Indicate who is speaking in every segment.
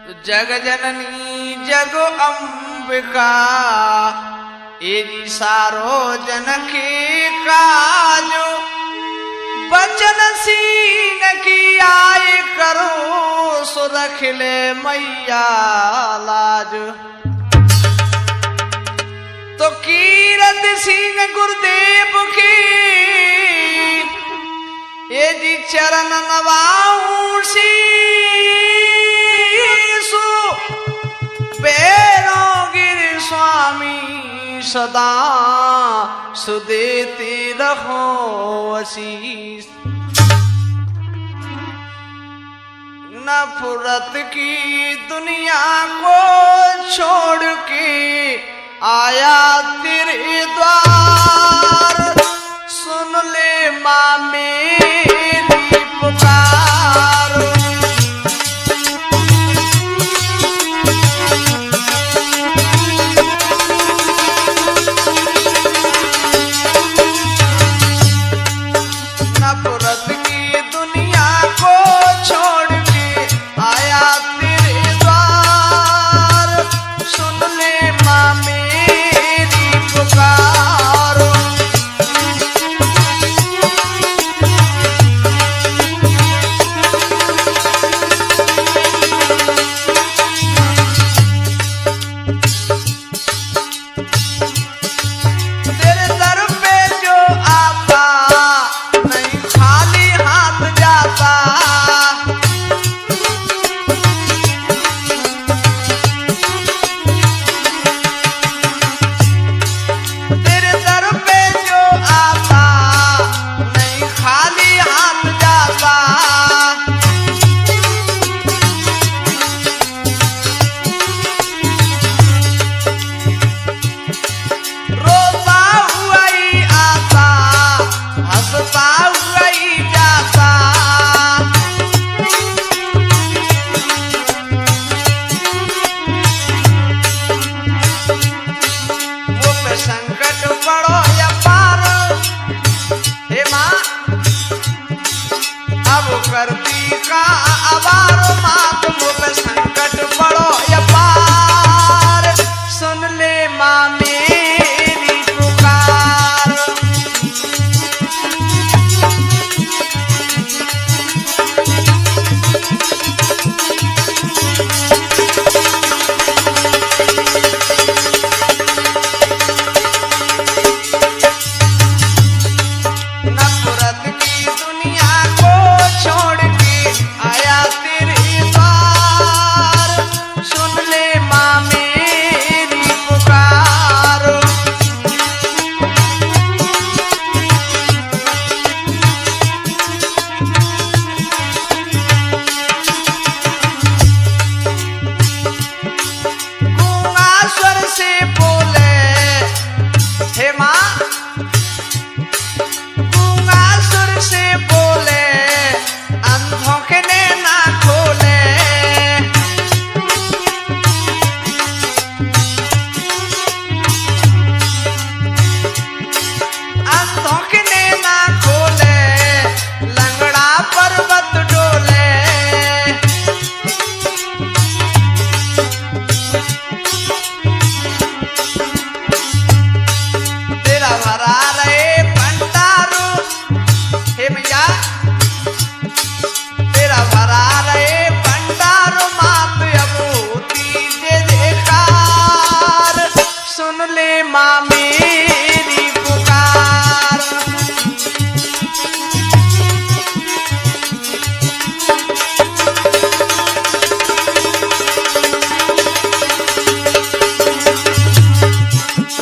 Speaker 1: जग जननी जग अंबिका एजी सारो जन के काजो बचन सीन की आए करो सो रख ले मैया लाज। तो कीरत सिंह गुरुदेव की ये जी चरण नवाऊं शीसु पैरों गिर स्वामी सदा सुदेती रहो आशीष। नफरत की दुनिया को छोड़ के आया तेरे द्वार सुन ले माँ मेरी पुकार। नफरत की दुनिया को छोड़ के आया तेरे द्वार सुन ले माँ मेरी पुकार। संकट पड़ो या पार हे माँ अब करती का आवार माँ तुम पे संकट पड़ो या पार सुन ले माँ मेरी पुकार। माँ मेरी पुकार।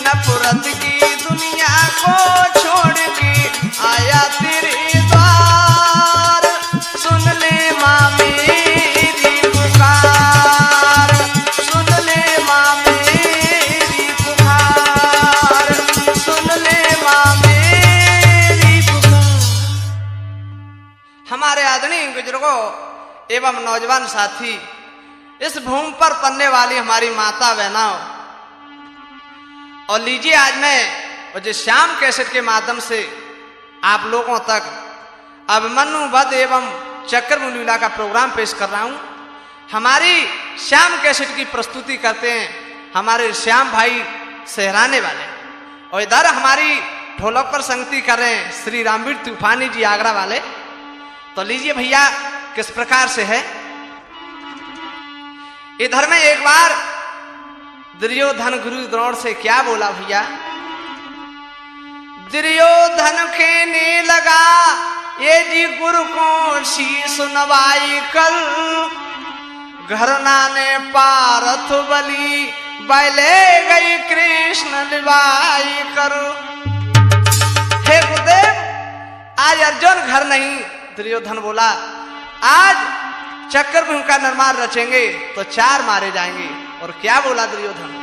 Speaker 1: नफरत की दुनिया को छोड़ के आया तेरे द्वार सुन ले माँ मेरी पुकार। सुन ले माँ मेरी पुकार। सुन ले माँ मेरी पुकार। हमारे आदरणीय बुजुर्गों एवं नौजवान साथी, इस भूमि पर पलने वाली हमारी माता बहनों, और लीजिए आज मैं जो श्याम कैसेट के माध्यम से आप लोगों तक अभिमन्यु वध एवं चक्रव्यूह लीला का प्रोग्राम पेश कर रहा हूं। हमारी श्याम कैसेट की प्रस्तुति करते हैं हमारे श्याम भाई सहराने वाले, और इधर हमारी ढोलक पर संगति कर रहे हैं श्री रामवीर तूफानी जी आगरा वाले। तो लीजिए भैया किस प्रकार से है। इधर में एक बार दुर्योधन गुरु द्रोण से क्या बोला भैया, दुर्योधन खेने लगा ये जी गुरु को शीश नवाई कर, घरना ने पारथ बली बैले गई कृष्ण लिवाई कर। हे गुरुदेव, आज अर्जुन घर नहीं। दुर्योधन बोला आज चक्रव्यूह का निर्माण रचेंगे तो 4 मारे जाएंगे। और क्या बोला दुर्योधन,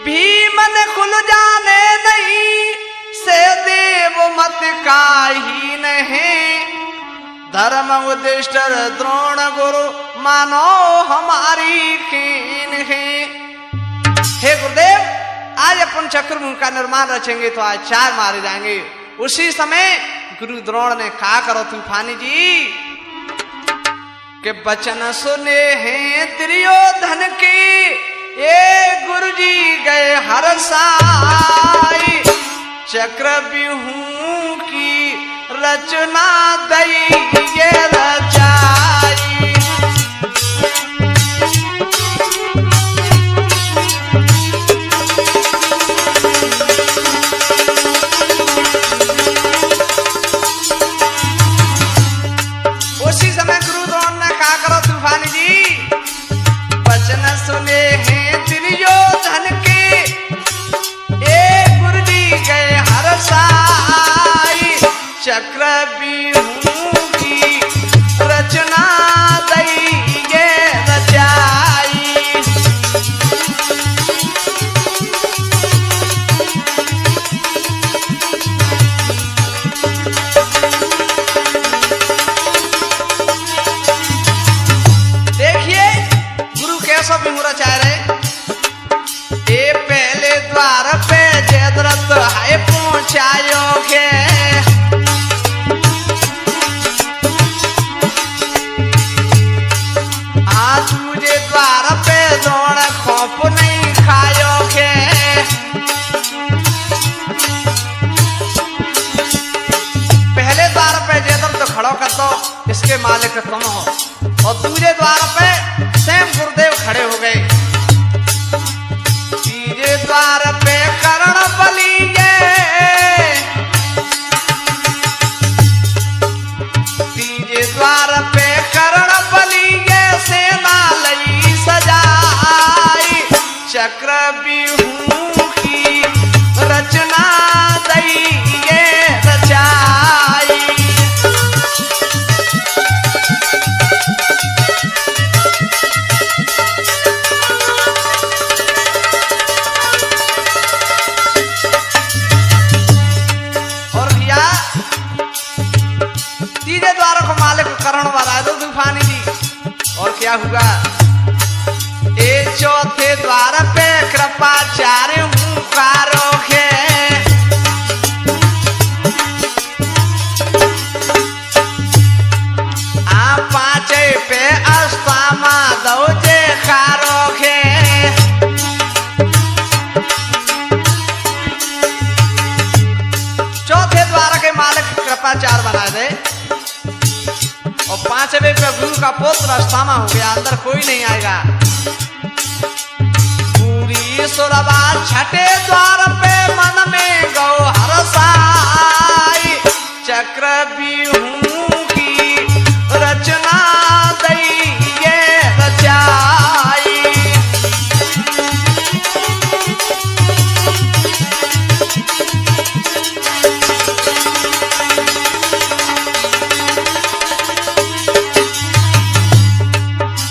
Speaker 1: भीम ने खुल जाने नहीं से देव मत काही नहीं, धर्म युधिष्ठिर द्रोण गुरु मानो हमारी कीन है। हे गुरुदेव, आज अपन चक्रव्यूह का निर्माण रचेंगे तो आज 4 मारे जाएंगे। उसी समय गुरु द्रोण ने कहा, करो तूफानी जी के वचन सुने हैं दुर्योधन के, ये गुरु जी गए हर साई, चक्रव्यूह की रचना दई ये रचाई। उसी समय गुरु द्रोण ने कहा, करो तूफानी जी वचन सुने हैं दुर्योधन के, ए गुरु जी गए हर साई, चक्रव्यूह की रचना दई ये रचाई। देखिए गुरु कैसा व्यूह रचा रहे। ए पहले द्वार पे जयद्रथ है पहुंचायो के, तुझे द्वार पे द्रोण खोप नहीं खायो के। पहले द्वार पे जयद्रथ खड़ो कर दो, इसके मालिक तुम हो, और दूसरे द्वार पे स्वयं गुरुदेव खड़े हो गए। तीसरे द्वार पे कर्ण बली गए, तीसरे द्वार पे कर्ण बली गए, सेना लई सजाई, चक्रव्यूह की रचना दई ये रचाई। और भैया तीसरे द्वार को मालिक करण वाला दो तूफानी जी। और क्या हुआ, ए चौथे द्वार पे कृपाचार्य हुंकारो है, आ 5 पे अस्तामा दो जे खारो है। चौथे द्वार के मालिक कृपाचार्य बना दे, और 5वें पे गुरु का पुत्र अस्तामा हो गया, अंदर कोई नहीं आएगा। पूरी सुरवा 6ठे द्वार पे मन में गौ हरसाई, चक्रव्यूह की रचना दई ये रचाई।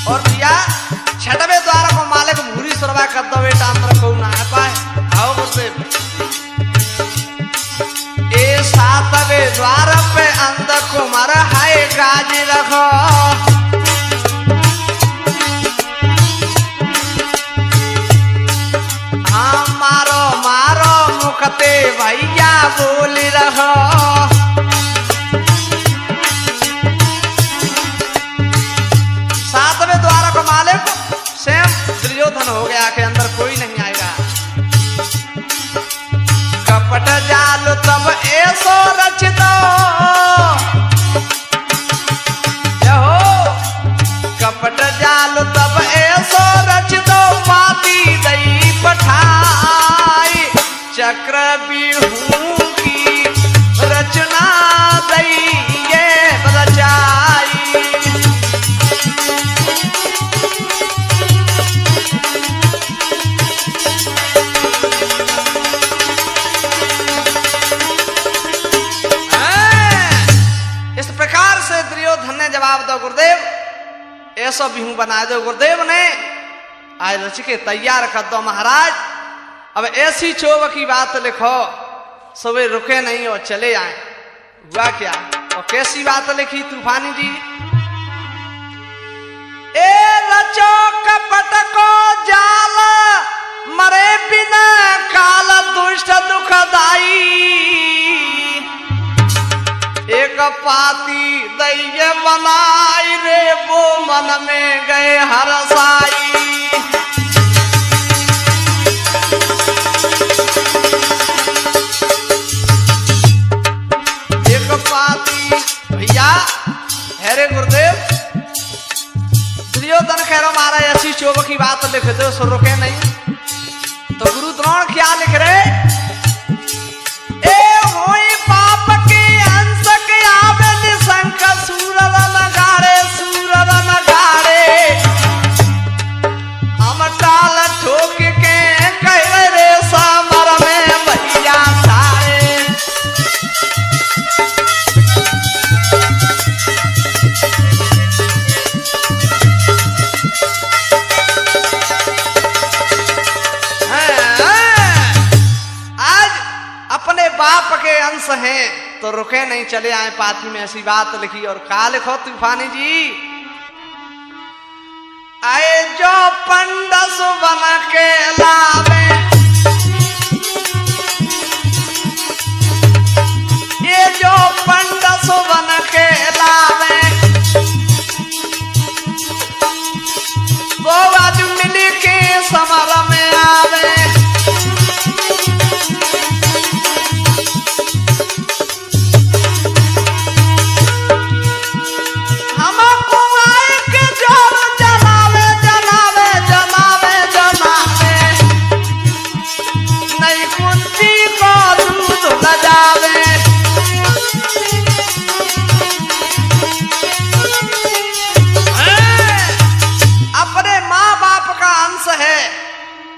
Speaker 1: और भैया 6वें द्वार को मालिक भूरी सुरवा कर दो, बेटा अंदर को ना आ पाए। आओ गुरुदेव, ए 7वें द्वार पे अंदर कुमार हाय गाज रखो, हाँ मारो मारो मुखते भैया बोल रहो। चक्र बिहू की रचना दइए रचाई। इस प्रकार से दुर्योधन ने जवाब दो गुरुदेव ऐसा बिहू बना दो। गुरुदेव ने आज रच के तैयार कर दो महाराज। अब ऐसी चोब की बात लिखो सुबह रुके नहीं और चले आए। हुआ क्या और कैसी बात लिखी तूफानी जी? ए रचो कपट को जाल मरे बिना काल दुष्ट दुखदाई। एक पाती दैय बनाई रे वो मन में गए हरसाई। एक पाती भैया हेरे गुरुदेव दुर्योधन कह रहा मारा ऐसी चोब की बात लिख दो सो रुके नहीं। तो गुरु द्रोण क्या लिख रहे? ए होई पाप के अंश के आवे निशंक सूरर नगाड़े सूरर नगाड़े। हम टाल ठोक के कह रे समर में भैया सारे। अपने बाप के अंश हैं तो रुके नहीं चले आए पाती में ऐसी बात लिखी। और का लिखो तूफानी जी? आए जो पंडस बन के लावे ये जो पंडस बन के लावे वो आज मिल के समर में आवे।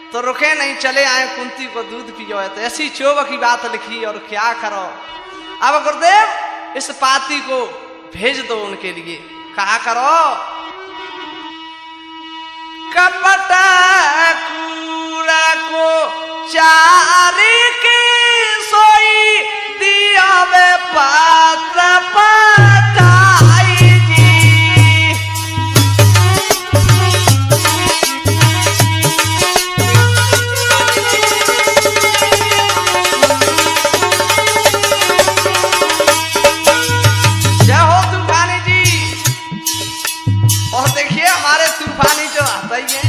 Speaker 1: तो रुके नहीं चले आए कुंती को दूध पियो है। तो ऐसी चोब की बात लिखी और क्या करो? अब गुरुदेव इस पाती को भेज दो उनके लिए। कहा करो? कपट कूड़ा को चारी की सोई दिया वे पात्र पटाई जी। तूफानी जो आता ही है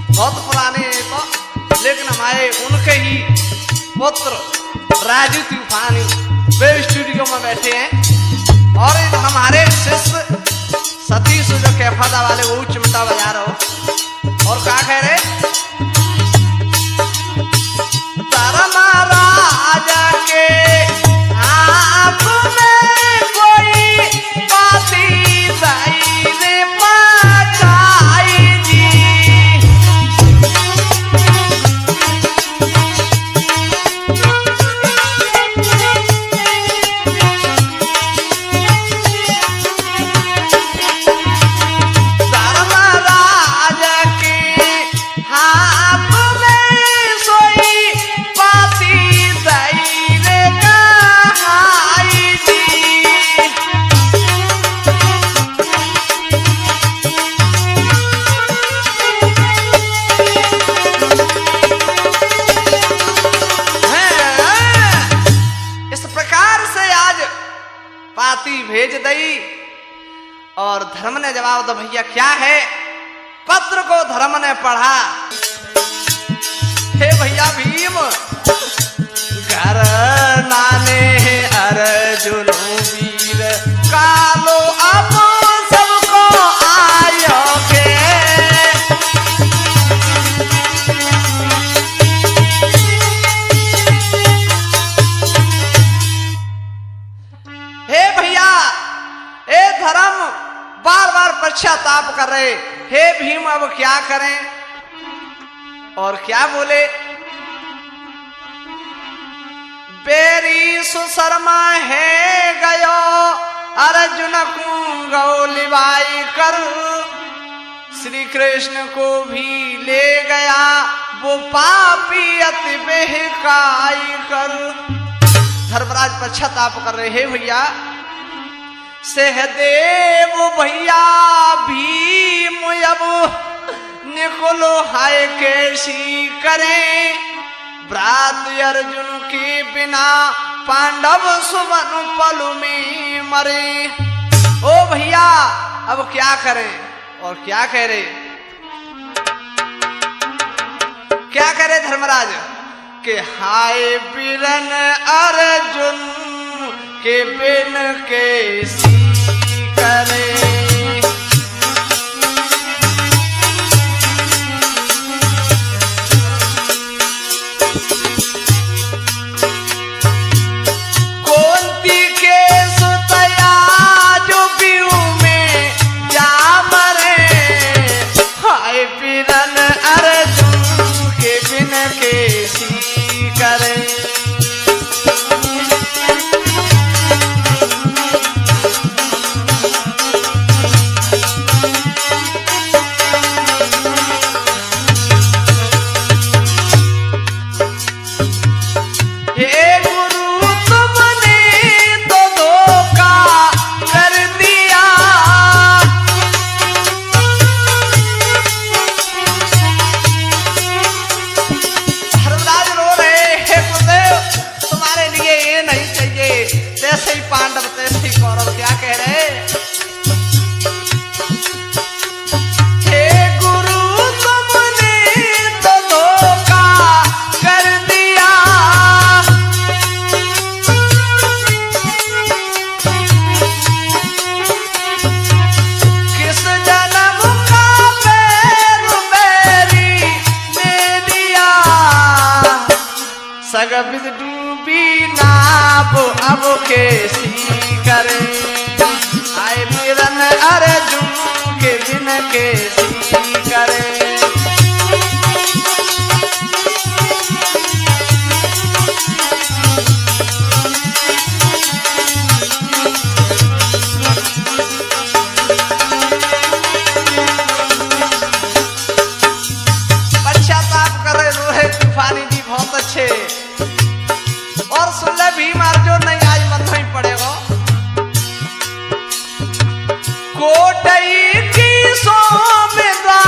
Speaker 1: बहुत पुराने हैं तो, लेकिन हमारे उनके ही पुत्र राजू तूफानी वे स्टूडियो में बैठे हैं। और हमारे शिष्य सतीश जो कैफादा वाले वो चिमटा बजा रहे हो। और क्या कह रहे? धर्म राजा के हाथ में कोई बाती दाई रे भेज दई। और धर्म ने जवाब दो भैया क्या है? पत्र को धर्म ने पढ़ा। हे भैया भीम घर नाने अर्जुन वीर कालो अब सबको आयो के। पश्चाताप कर रहे, हे भीम अब क्या करें? और क्या बोले? बेरी सुशर्मा है गयो अर्जुन को गौलिबाई कर, श्री कृष्ण को भी ले गया वो पापी अति बेहकाई कर। धर्मराज पश्चाताप कर रहे, हे भैया सहदेव भैया भीम अब निकलो हाय कैसी करें, भ्रात अर्जुन के बिना पांडव सुवन पल में मरे। ओ भैया अब क्या करें? और क्या कह रहे? क्या करे धर्मराज के हाय बिरन अर्जुन के बिन कैसी करे। सगबिद डूबी नाव अब कैसी करे, आए बिरन अर्जुन के बिन कैसी करे। पश्चाताप कर रहे रोहे तूफानी जी बहुत अच्छे। और सुन ले भीम अर्जुन नहीं आज मत ही पड़ेगा। कोटई की सोमदा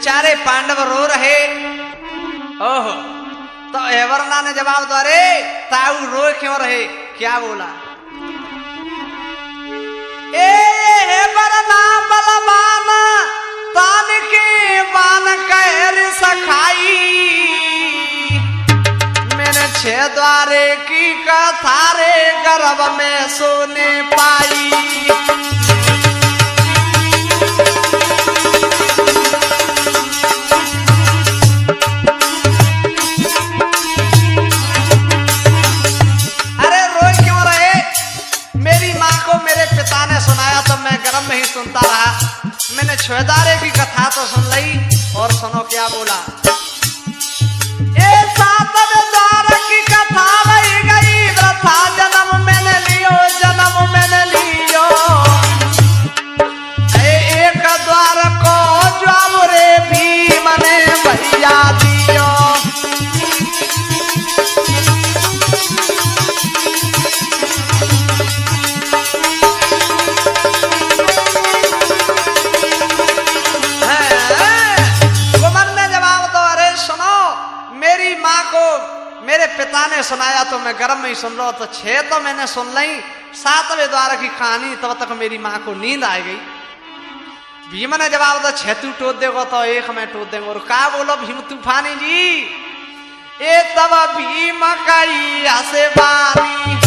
Speaker 1: बेचारे पांडव रो रहे। ओहो, तो एवरना ने जवाब दो, अरे ताऊ रो क्यों रहे? क्या बोला? ए वरना बलवान तान के बान कहर सखाई, मैंने 6 द्वारे की कथा रे गर्भ में सोने पाई। पिता ने सुनाया तो मैं गर्भ में ही सुनता रहा। मैंने 6 द्वारे की कथा तो सुन ली, और सुनो क्या बोला। ए 7 द्वार की कथा रही गई वृथा, जन्म मैंने लियो, जन्म मैंने लियो। एक द्वार को ज्वाल रे भीम ने भैया दियो। मेरे पिता ने सुनाया तो मैं गर्भ में ही सुन रहा हूं, तो 6 तो मैंने सुन ली, 7वें द्वार की कहानी तब तक मेरी माँ को नींद आ गई। भीम ने जवाब दो, 6 तू टोट देगा तो 1 मैं टोट देंगे। और क्या बोलो भीम तूफानी जी? ए तब भीम कई हसे बानी,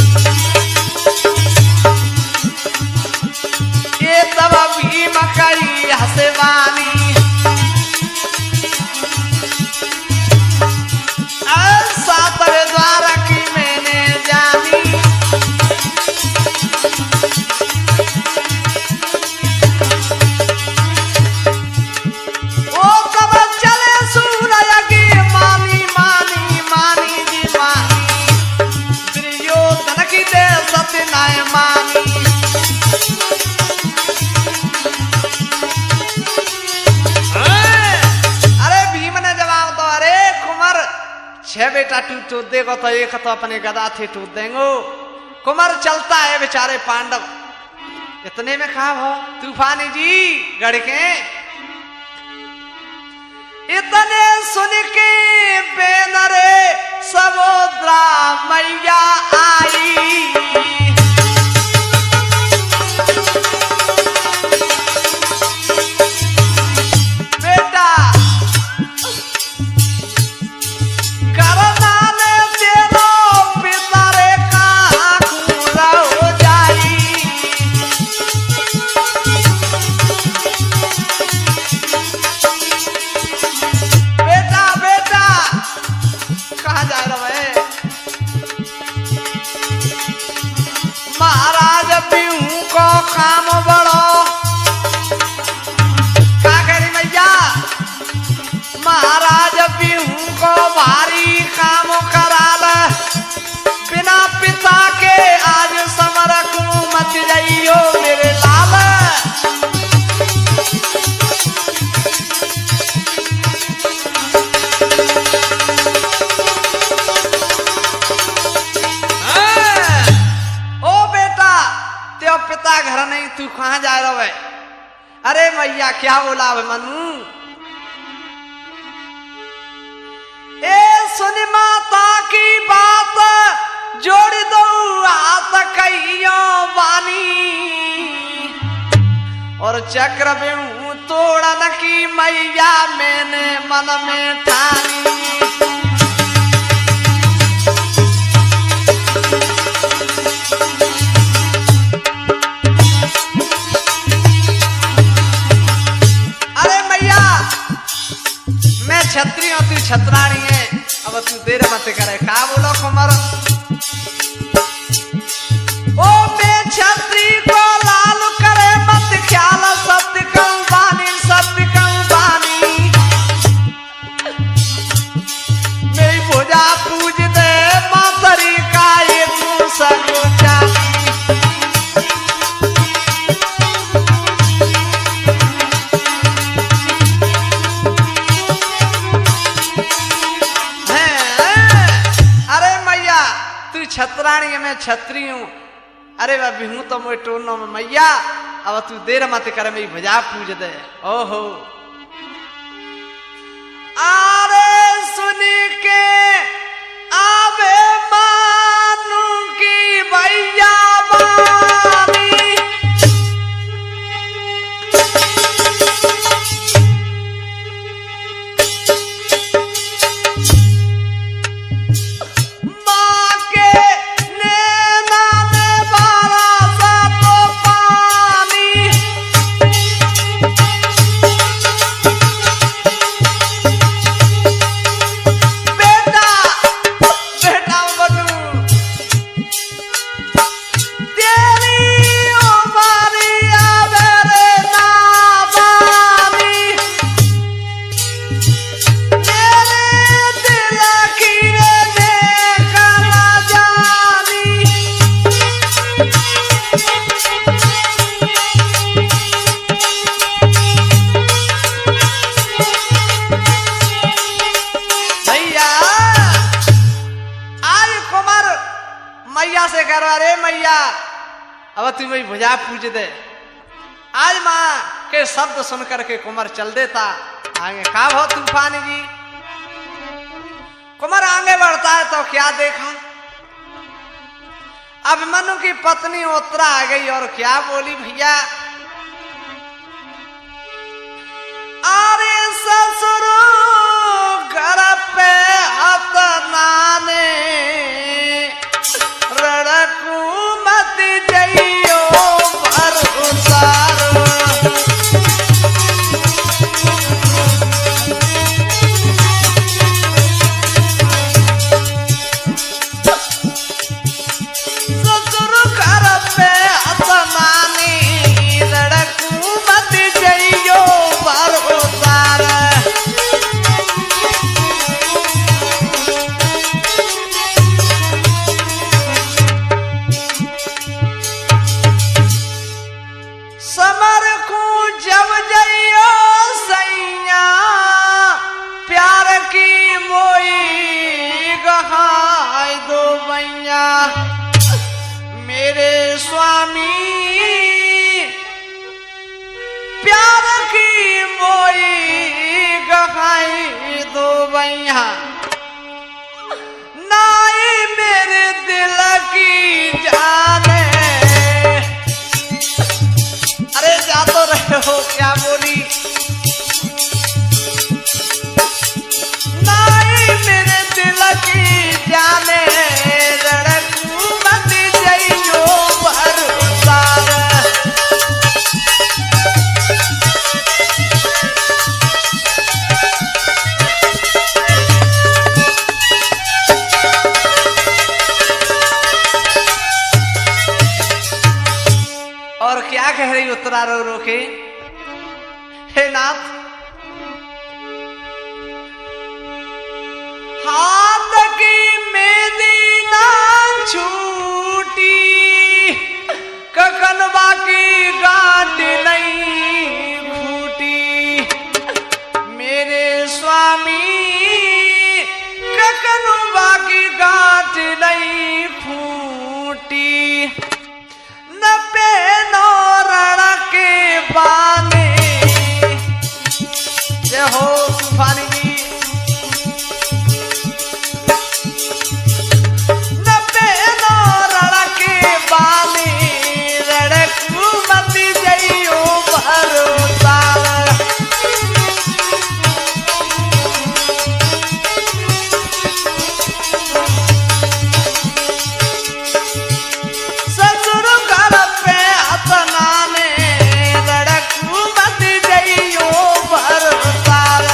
Speaker 1: ए तब भीम कई हसे बानी। 7वें द्वार की मैंने जानी, ओ तब चले सूरज की मानी मानी मानी जी मानी, दुर्योधन की दे सत्य नाय मानी। अरे भीम ने जवाब दो, अरे कुमार 6 बेटा टूट देगा तो 1 तो अपने गदा थे टूट देंगे। कुमार चलता है बेचारे पांडव। इतने में कहा हो तूफानी जी गढ़ के, इतने सुन के बेनरे समुद्रा मैया आई। महाराज पीहू को काम बड़ो, क्या कह रही मैया? महाराज पीहू को भारी काम कराल, बिना पिता के आज समरकू मत जाइयो मेरे लाल। पिता घर नहीं, तू कहां जा रहा है? अरे मैया क्या बोला मनु? ए सुन माता की बात, जोड़ दो हाथ कहियो बानी, और चक्र बेहू तोड़न की मैया मैंने मन में ठानी। छत्री और तू छत्राणी है, अब तू देर मत करे। क्या बोलो कुमार? ओ मैं छत्री को लाल करे मत ख्याल, सत्य कहूं बानी, सत्य कहूं बानी। मेरी भुजा पूज दे मातरी का ये तू सगुचा। छत्राणी में छत्री हूं, अरे वह बिहू तो मोए टोनो में मैया, अब तू देर मत कर मेरी भजा पूज दे। ओहो सुन के आवे मानू की भैया बानी माँ के नैना में बारा सा तो पानी बेटा बेटा बनू तेरी उमरिया मेरे नाबानी मेरे दिल की देखना जानी भैया आज कुमार मैया से कह रहा अरे मैया अब तू मेरी भुजा पूज दे आज माँ के शब्द सुन करके कुमार चल देता आगे का हो तूफानी जी कुमार आगे बढ़ता है तो क्या देखा अभिमन्यु की पत्नी उत्तरा आ गई और क्या बोली भैया अरे ससुर घर पे अपनाने रड़कू मत जइयो भर उतारो ससुर घर पे अपनाने रड़कू मत जइयो भर उतारो समर को जब जइयो सैया प्यार की मोई गहाय दो मैया मेरे स्वामी प्यार की मोई गहाय दो मैया नाई मेरे दिल की जाने अरे जा तो रहे हो क्या बोली नाई मेरे दिल की जाने रड़कू मत जइयो भर उतार और क्या कह रही उत्तरा रो रो के हे नाथ हाथ की मेहंदी ना छूटी ककनवा की गांठ नहीं फूटी मेरे स्वामी ककनवा की गांठ नहीं फूटी न पेनो रण के बाने जय हो तूफानी जी न पेनो रण के बाने रड़कू मत जइयो भर उतार ससुर घर पे अपनाने रड़कू मत जइयो भर उतार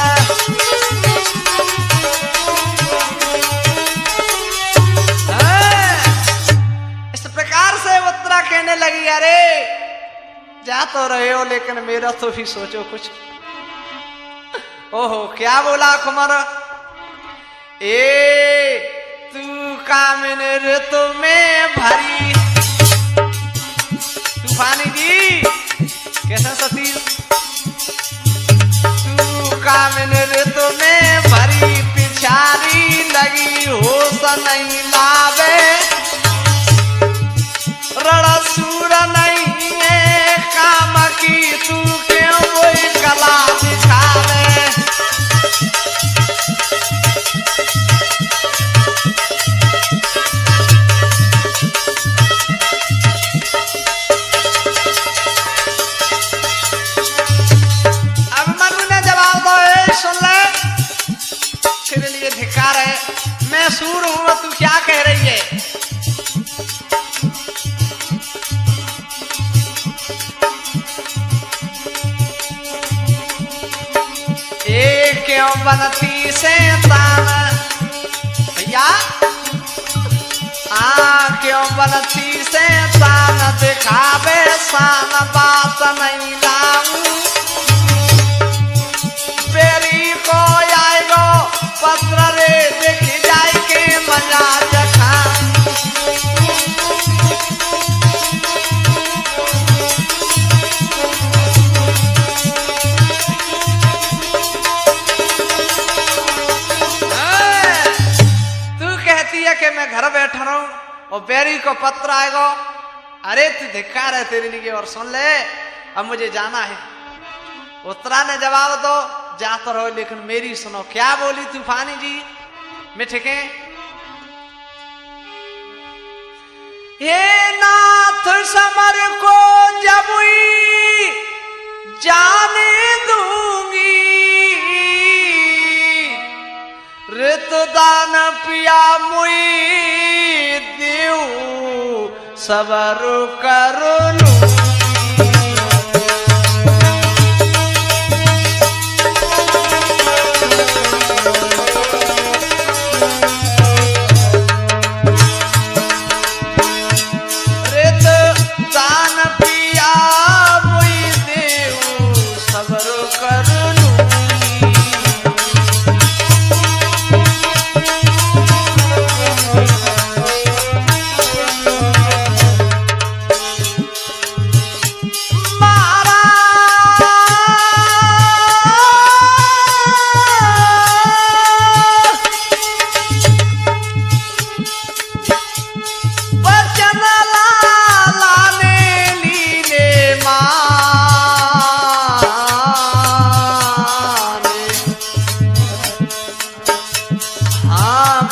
Speaker 1: इस प्रकार से उत्तरा कहने लगी अरे जा तो रहे हो लेकिन मेरा तो भी सोचो कुछ ओहो क्या बोला कुमार ए तू कामिन ऋतु में भरी तूफानी जी कैसा सती तू कामिन ऋतु में भरी पिछारी लगी होश नहीं लावे रण सूर नहीं है काम की तू क्यों वही कला दिखावे मैं सूर हूं, तू क्या कह रही है? ए क्यों बनती शैतान भैया, क्यों बनती शैतान, दिखावे शान बात नहीं लाऊं, बेरी को आएगो पत्र रे दिख जाए के मजा जखा। तू कहती है कि मैं घर बैठा रहूं और बेरी को पत्र आएगा। अरे तू धिक्कार है तेरे लिए, और सुन ले अब मुझे जाना है। उत्तरा ने जवाब दो, जाता रहो लेकिन मेरी सुनो। क्या बोली तूफानी जी? मिठके ये नाथ समर को जब जाने दूंगी, ऋतुदान पिया मुई देऊ सबर कर लूं।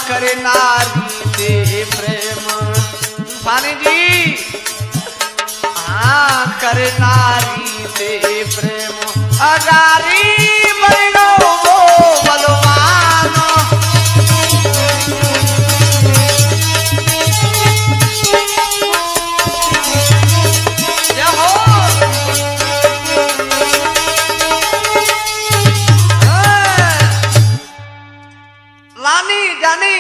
Speaker 1: करे नारी दे प्रेम तूफानी जी, करे नारी दे प्रेम अगारी बनो वो बलवान। लानी जानी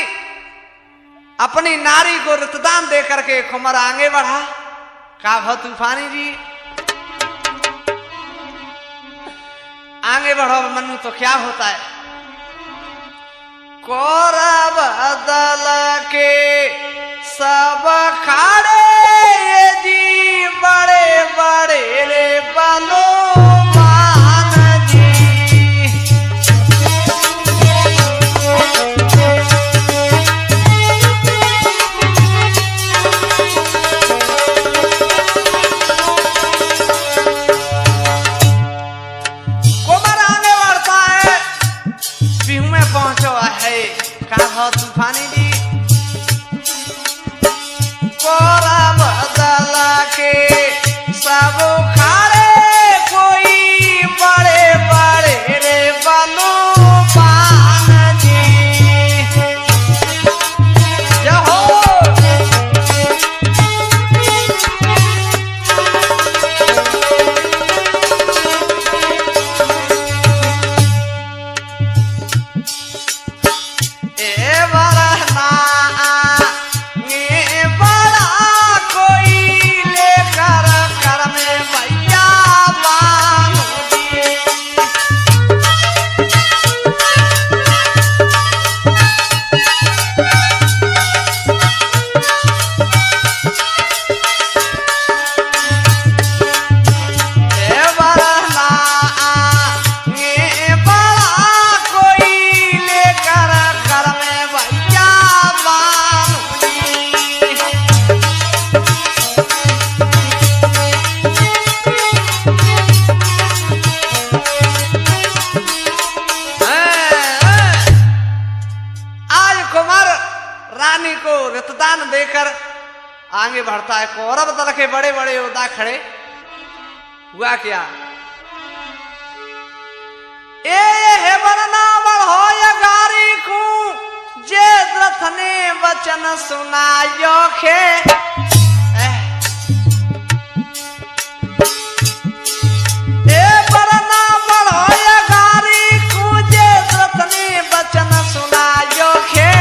Speaker 1: अपनी नारी को रक्तदान दे करके कुमार आगे बढ़ा। का भा तूफानी जी? आगे बढ़ो मनु तो क्या होता है? कौरव दल के सब खाड़े जी बड़े बड़े रे बलो तूफानी जी। कौरव दल के सब खाड़े कोई बड़े बड़े रे बलवान जी। जहो रानी को रक्तदान देकर आगे बढ़ता है। कौरव दल के बड़े बड़े योद्धा खड़े। हुआ क्या? ए हे वरना बढ़ो या गारी को जे बचन सुनायो खे। ए बरना बढ़ो ये गारी कूजे रतनी बचन सुनायो खे।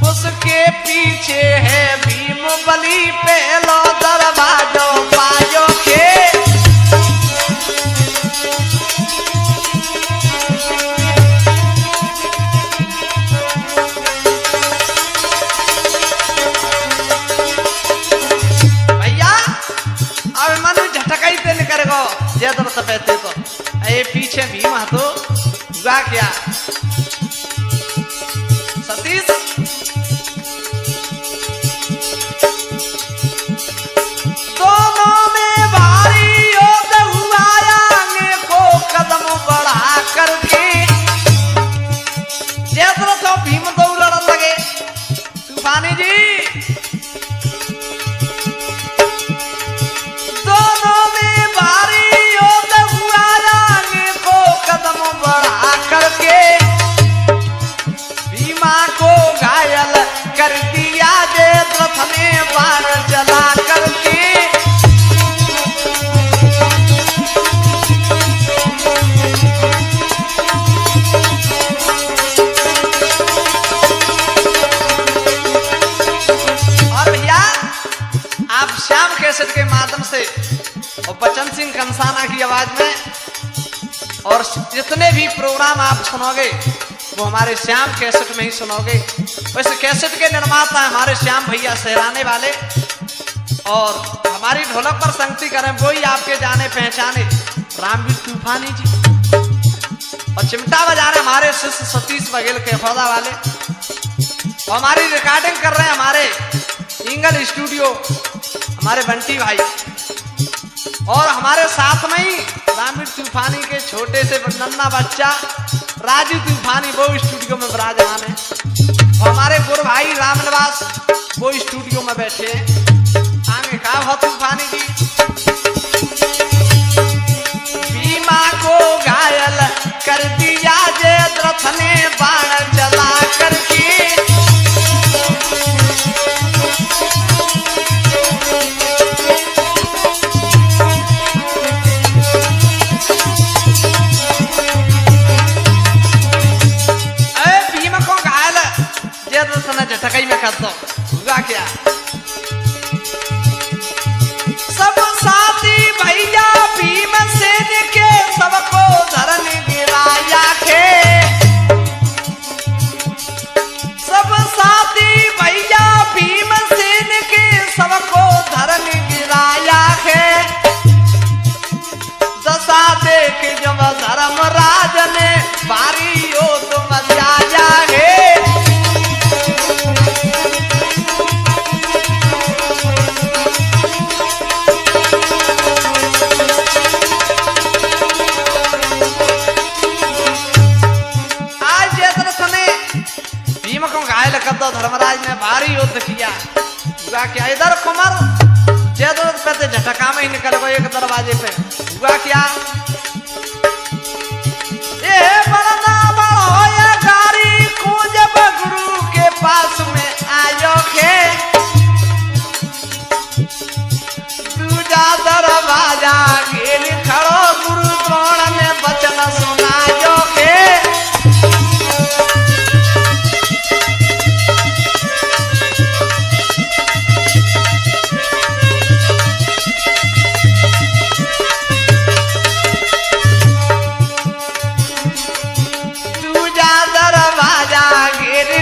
Speaker 1: उसके पीछे है भीम बली पहलो दरवाजो पायो खे। तो सफेद तो ये पीछे भीम तो हुआ क्या सतीश दोनों में भारी युद्ध हुआ आगे को कदम बढ़ा करके जैसे तो भीम तो लड़न लगे। तूफानी जी दोनों में भारी कर दिया जयद्रथ ने बाण चला करके। और भैया आप श्याम कैसेट के माध्यम से और बचन सिंह कंसाना की आवाज में और जितने भी प्रोग्राम आप सुनोगे वो हमारे श्याम कैसेट में ही सुनोगे। वैसे कैसेट के निर्माता हमारे श्याम भैया सहराने वाले और हमारी ढोलक पर संगति करें वही आपके जाने पहचाने रामवीर तूफानी जी और चिमटा बजा रहे हमारे शिष्य सतीश बघेल के फौदा वाले और हमारी रिकॉर्डिंग कर रहे हैं हमारे इंगल स्टूडियो हमारे बंटी भाई और हमारे साथ में ही रामवीर तूफानी के छोटे से नन्ना बच्चा राजू तूफानी वो स्टूडियो में विराजमान है। हमारे गुरु भाई रामनिवास वो स्टूडियो में बैठे हैं। आगे का हो तूफानी जी भीमा को घायल कर दिया जयद्रथ ने बाण चला करके। झटकाई में कर दो हुआ क्या सब साथी भैया भीमसेन के सबको धरन गिराया खे। सब साथी भैया भीमसेन के सबको धरन गिराया खे। दशा देख जब धर्मराज ने भारी युद्ध मचाया है। धर्मराज ने भारी युद्ध किया हुआ क्या इधर कुमार जयद्रथ पे झटका में ही निकल गए एक दरवाजे पे हुआ क्या ये बड़ा बड़ा या गारी को जब गुरु के पास में आयो खे। दूजा दरवाजा घेर खड़ो गुरु द्रोण ने वचन सुनायो खे।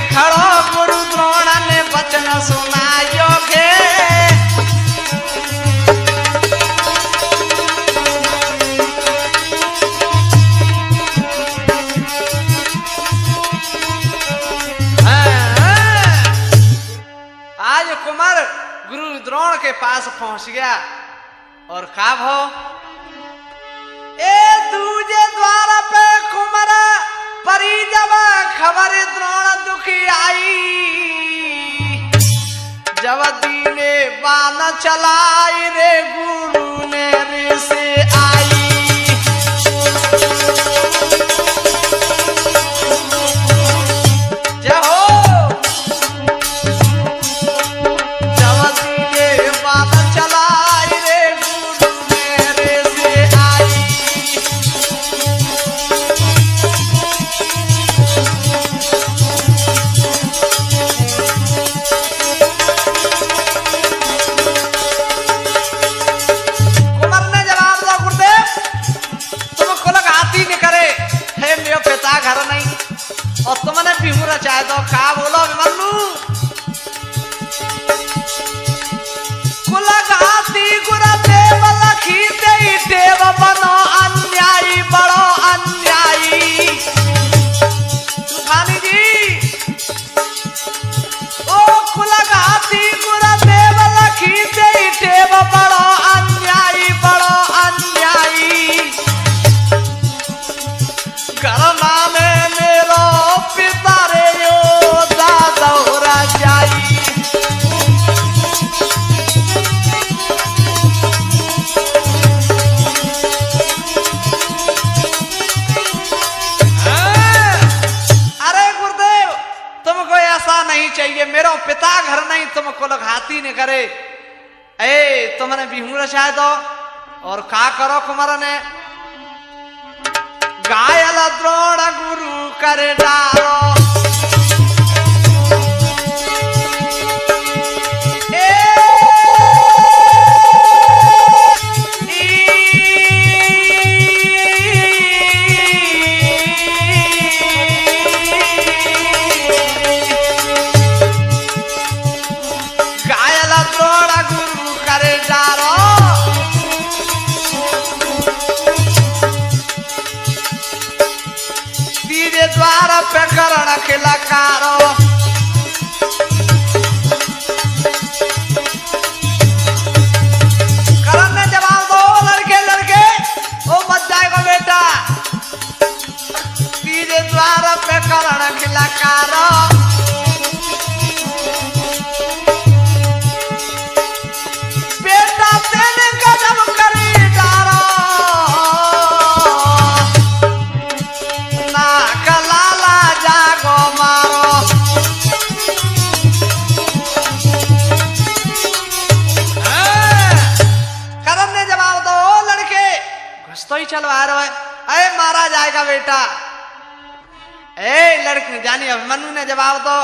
Speaker 1: खड़ो गुरु द्रोण ने वचन सुनायो गे। आज कुमार गुरु द्रोण के पास पहुंच गया और काब हो ए दूजे द्वार पे कुमार परी जब खबर द्रोण दुखी आई। जब दीने बान चलाई रे गुरु ने रे से आई। को घाती ने करे। ए तुमने बिहू रचाए दो और का करो कुमार ने घायल द्रोण गुरु करे डारो। द्वार पे करण खिलकारो करण ने जवाब दो लड़के लड़के ओ मत जाएगा बेटा। तीजे द्वार पे करण खिलकारो बेटा तेने कदम करी डारो तो ही चलवा रहा है। अरे मारा जाएगा बेटा। ए लड़के जानी अभिमन्यु ने जवाब दो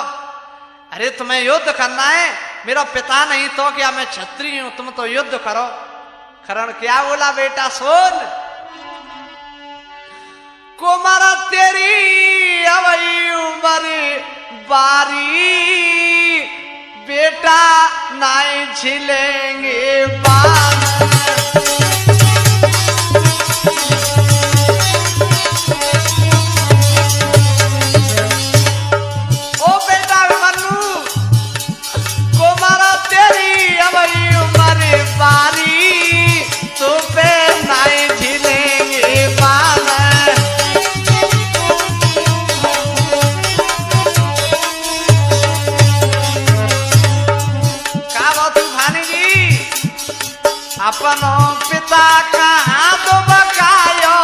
Speaker 1: अरे तुम्हें युद्ध करना है मेरा पिता नहीं तो क्या मैं क्षत्रिय हूं तुम तो युद्ध करो। करण क्या बोला बेटा सुन कुमार तेरी अवई उम्र बारी बेटा नाई झिलेंगे बान। बारी तो पे नाई झिलेंगे बाल। का बात तूफानी जी अपनो पिता का हाथ बकायो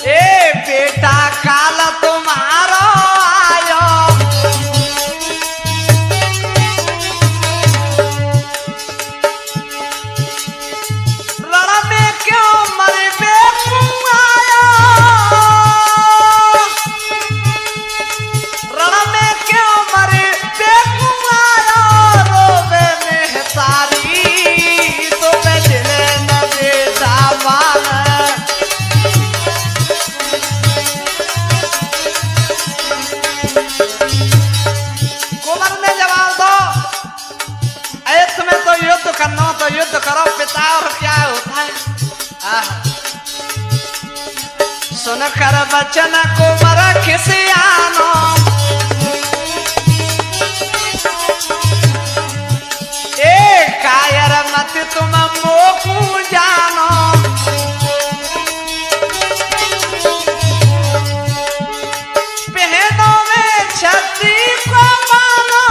Speaker 1: ए बेटा काल तुम्हारो आयो। करना तो युद्ध करो पिता और क्या होता है। सुन कर बचन कुंवर खिसियानो ए कायर मत तुम मोकू जानो पहनो में छत्री को मानो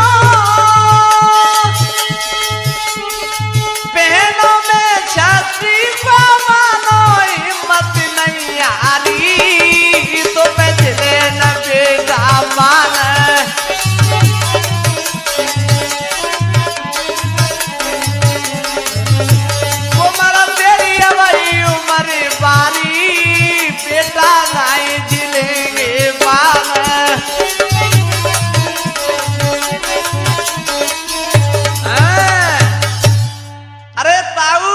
Speaker 1: पहनो में छत्री को मानो हिम्मत नहीं हारी तो बचले न बेटा मान। कुमार तेरी अवई उम्र बारी बेटा नहीं झिलेंगे बाल। अरे ताऊ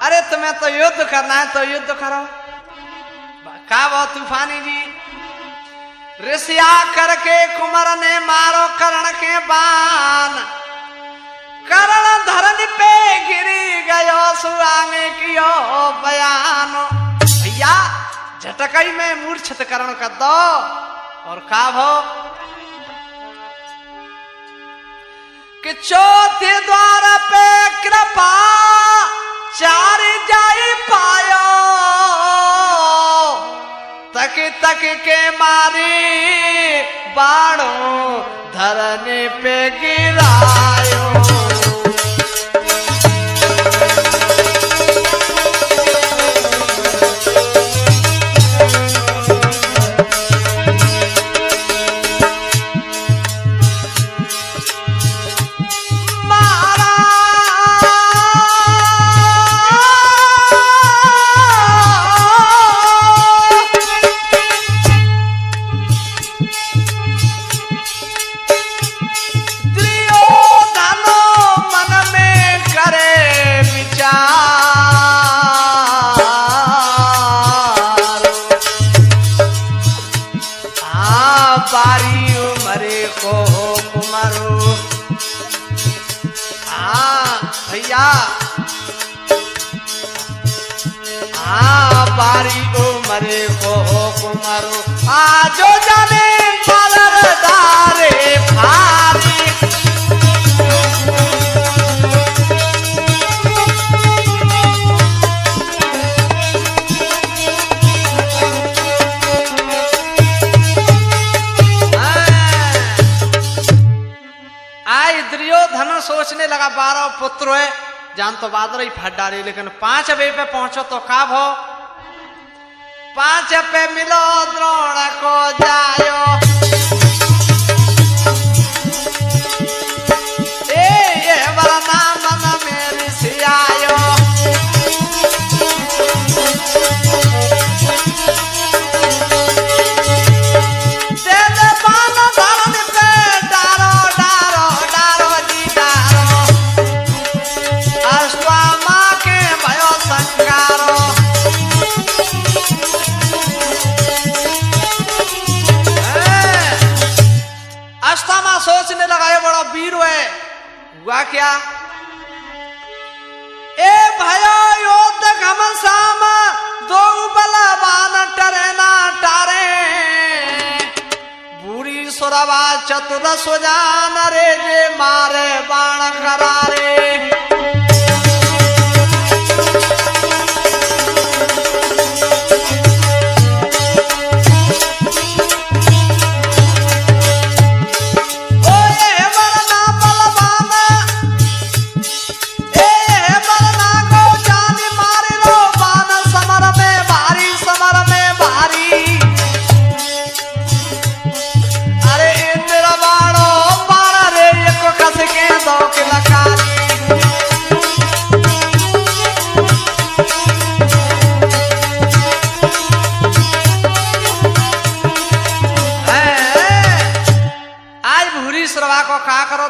Speaker 1: अरे तुम्हें तो युद्ध करना है तो युद्ध करो। का वो तूफानी जी ऋषिया करके कुमार ने मारो कर्ण के बाण। कर्ण धरनी पे गिरी गयो सुआंगे कियो बयान। भैया झटकई में मूर्छित कर्ण कर दो और का भो कि चौथे द्वार पे कृपा चार जाई पायो तक तक के मारी बाणों धरने पे गिरायो। भैया हाँ बारी उमरे को कुमारो आजो जाने मलरदारे भारी दुर्योधन सोचने लगा 12 पुत्र है जान तो बादर ही फट डाली लेकिन 5 पे पहुंचो तो का भो 5 पे मिलो द्रोण को जायो ये वरना मन मेरी सियायो सोचने लगा ये बड़ा वीर है हुआ क्या ए भयो योद्ध घमसाम दो बलवान टरेना टारे बुरी सुरवा चतुर सुजान रे जे मारे बाण करारे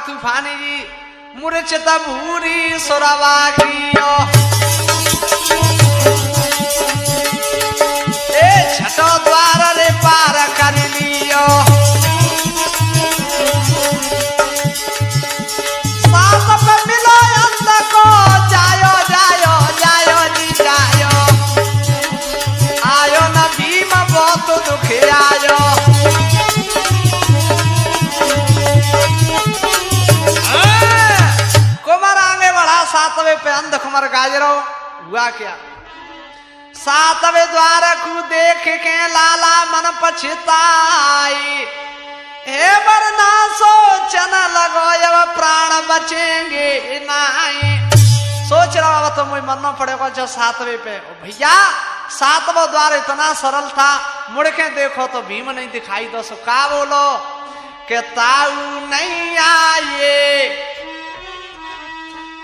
Speaker 1: तूफानी जी मूर्छित भूरी सुरवा कियो ए छठो द्वार रे पार कर लियो साथ पे मिलो अंत को जायो जायो जायो जी जायो आयो न भीम बहुत दुख आयो सातवें पे अंध कुमार गाजरो हुआ क्या 7वें द्वार को देख के लाला मन पछताई हे वरना सोचन लगो जब प्राण बचेंगे नहीं सोच रहा हो तो मुझे मनना पड़ेगा जो 7वें पे भैया 7वां द्वार इतना सरल था मुड़ के देखो तो भीम नहीं दिखाई दो सो का बोलो के ताऊ नहीं आए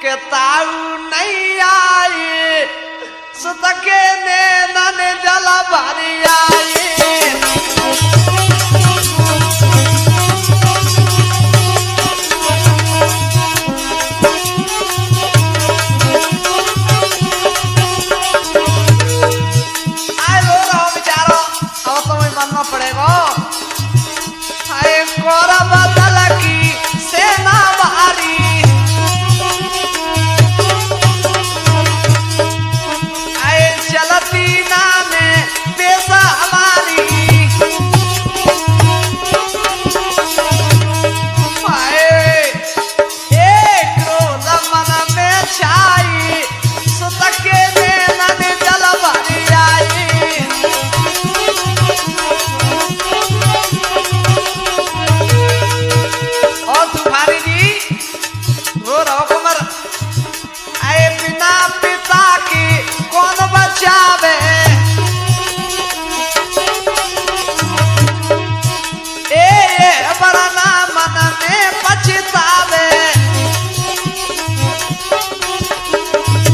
Speaker 1: के ताऊ नहीं आए सुत के नैनन जल भरी आए आए रो रहो बेचारो अब तो मुझे मानना पड़ेगा आए कोरा बदल की सेना भारी चलती नामे पेशा हमारी क्रोध मन में छाई सुत के नैनन जल भरी आई और तूफानी जी रो रहो कुमार आए बिना पिता की कौन बचावे ए बड़ा मन में पछतावे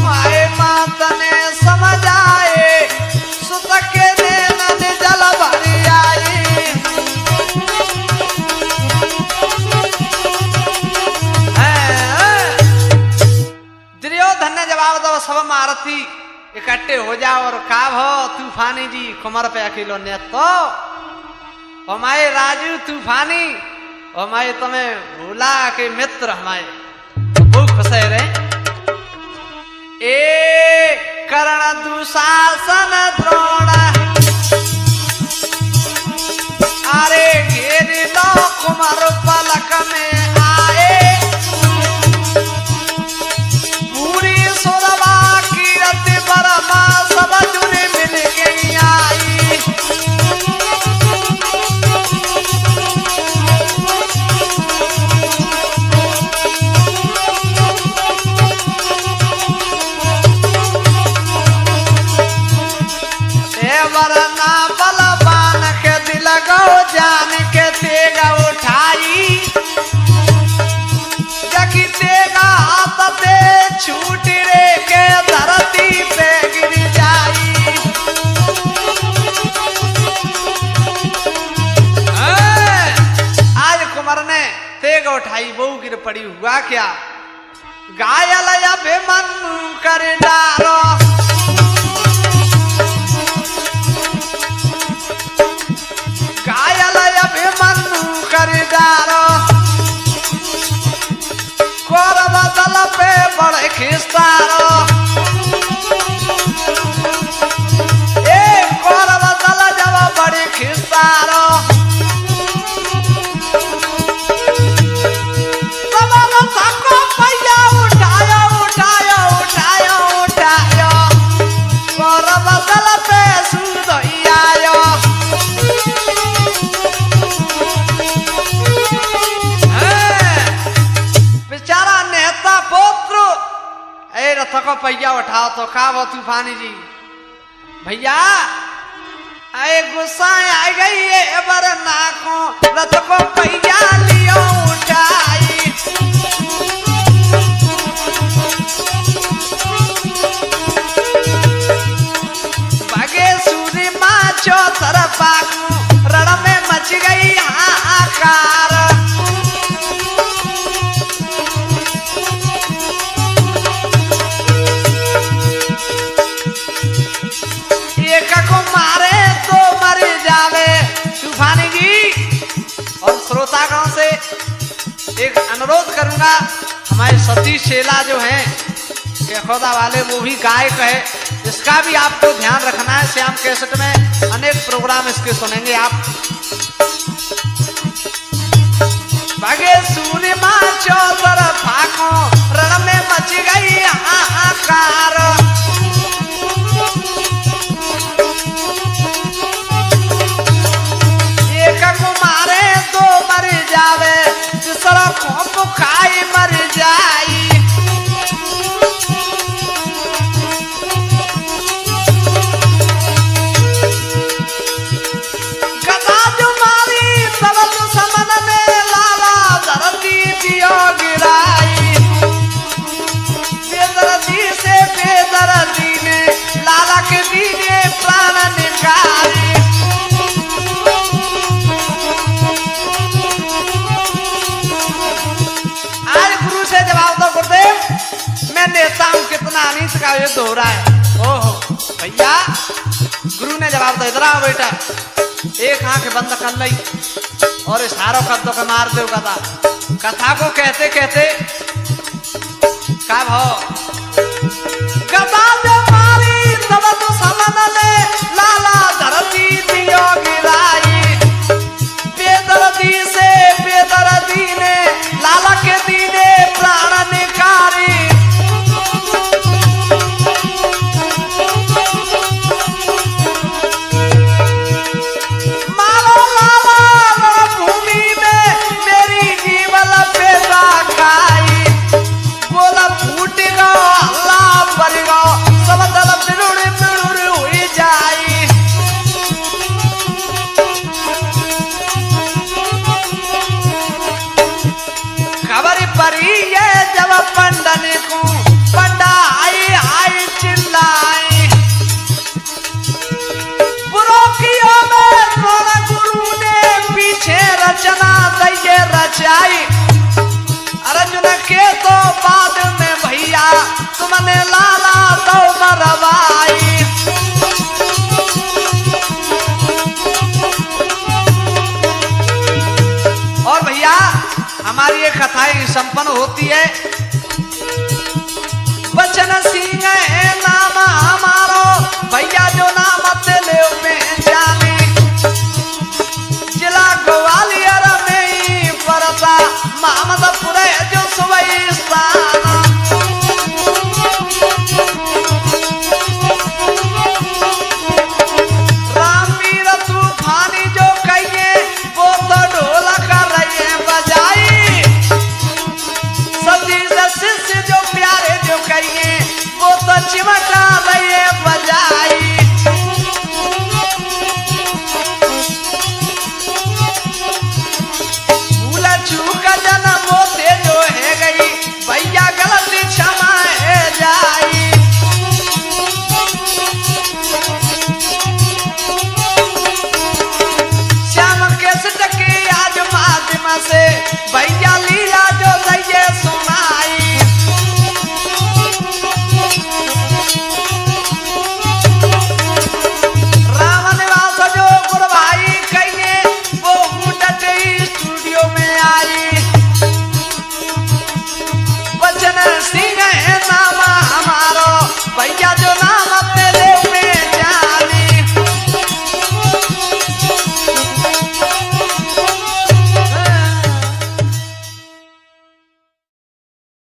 Speaker 1: माए मात ने समझ आए सुत के नैनन जल भरी आई दुर्योधन ने जवाब दो सब मारथी इकट्ठे हो जाओ और का हो तूफानी जी कुमार पे अकेलो ने तो हमारे राजू तूफानी हमारे तुम्हें भूला के मित्र हमारे बहुत खुश है रे छूट रे के धरती पे गिर जाई। आज कुमार ने तेग उठाई, बहू गिर पड़ी। हुआ क्या? घायल अभिमन्यु कर डारो, घायल अभिमन्यु कर डारो। कौरव दल पे बड़े खिस्तारो, ए कौरव दल जब बड़े खिस्तारो। रथ को पहिया उठाओ तो का वो तूफानी जी भैया आए गुस्सा आ गई है वरना को रथ को पहिया लियो उठाई। भागे सूरी माँ चौतरफा रण में मच गई हाहाकार। को मारे तो मर जावे तूफानी जी। और श्रोतागण से एक अनुरोध करूंगा, हमारे सतीश शेला जो हैं केखोदा वाले, वो भी गायक है, इसका भी आपको ध्यान रखना है। श्याम कैसेट में अनेक प्रोग्राम इसके सुनेंगे आप। भागे सूर्य माँ चौतरफा को रण में मच गई हाहाकार। खाई मर जाई। गदा जो मारी तब समन में लाला धरती दियो गिराई। बेदर्दी से बेदर्दी ने लाला के दीने प्राण निकाली। मैं नेता हूं, कितना अनित का युद्ध हो रहा है। ओहो भैया, गुरु ने जवाब दो, इधर आओ बेटा। एक आंख बंद कर ली और इशारों कर दो के मार दो कथा। कथा को कहते कहते का भाव गदा जो मारी तब तो समन ले लाला धरती दियो गिराई। बेदर्दी से बेदर्दी ने लाला के दीने प्राण निकारी। पंडन को पंडा आई आई चिल्लाई। बुरोकियों में द्रोण गुरु ने पीछे रचना दैये रचाई। अर्जुन के तो बाद में भैया तुमने लाला तो मरवाई। और भैया हमारी ये कथाएं संपन्न होती है। बचन सिंह है नाम हमारो भैया, जो नाम ले में जाने। जिला ग्वालियर में ही पड़ता मोहम्मदपुर जो सुबह स्थान। रामवीर तूफानी जो कहिए वो तो ढोलक रही बजाई। सतीश शिष्य जो प्यारे जो कहिए वो तो चिमटा रही बजाई। भूल चूक जन्म होते जो है गई भैया, गलती क्षमा है भैया जो ना